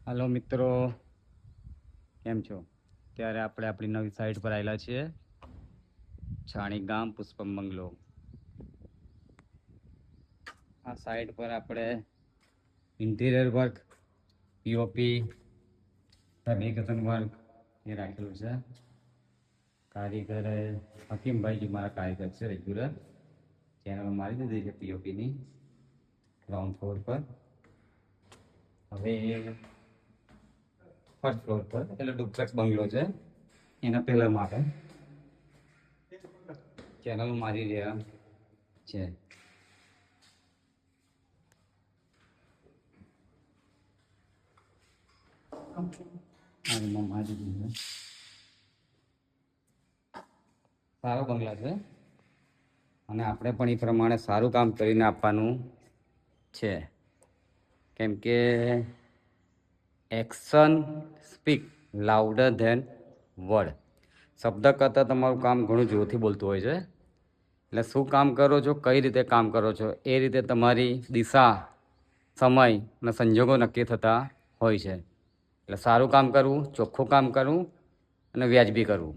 હાલો મિત્રો, કેમ છો? ત્યારે આપણે આપણી નવી સાઇટ પર આવેલા છીએ, છાણી ગામ પુષ્પમ બંગલો. આ સાઇટ પર આપણે interior work, POP, fabrication work એ રાખેલું છે. કારીગર હકીમભાઈ મારા કારીગર છે રેગ્યુલર. ચેનલ મારી દીધી છે પીઓપીની ગ્રાઉન્ડ ફ્લોર પર. હવે ફર્સ્ટ ફ્લોર પર એટલે ડુપ્લેક્સ બંગલો છે, એના પહેલા માળે ચેનલ મારી રહ્યા છે. સારો બંગલા છે અને આપણે પણ એ પ્રમાણે સારું કામ કરીને આપવાનું છે, કેમ કે action speak louder than word. શબ્દ કરતાં તમારું કામ ઘણું જોરથી બોલતું હોય છે. એટલે શું કામ કરો છો, કઈ રીતે કામ કરો છો, એ રીતે તમારી દિશા, સમય અને સંજોગો નક્કી થતા હોય છે. એટલે સારું કામ કરવું, ચોખ્ખું કામ કરવું અને વ્યાજબી કરવું.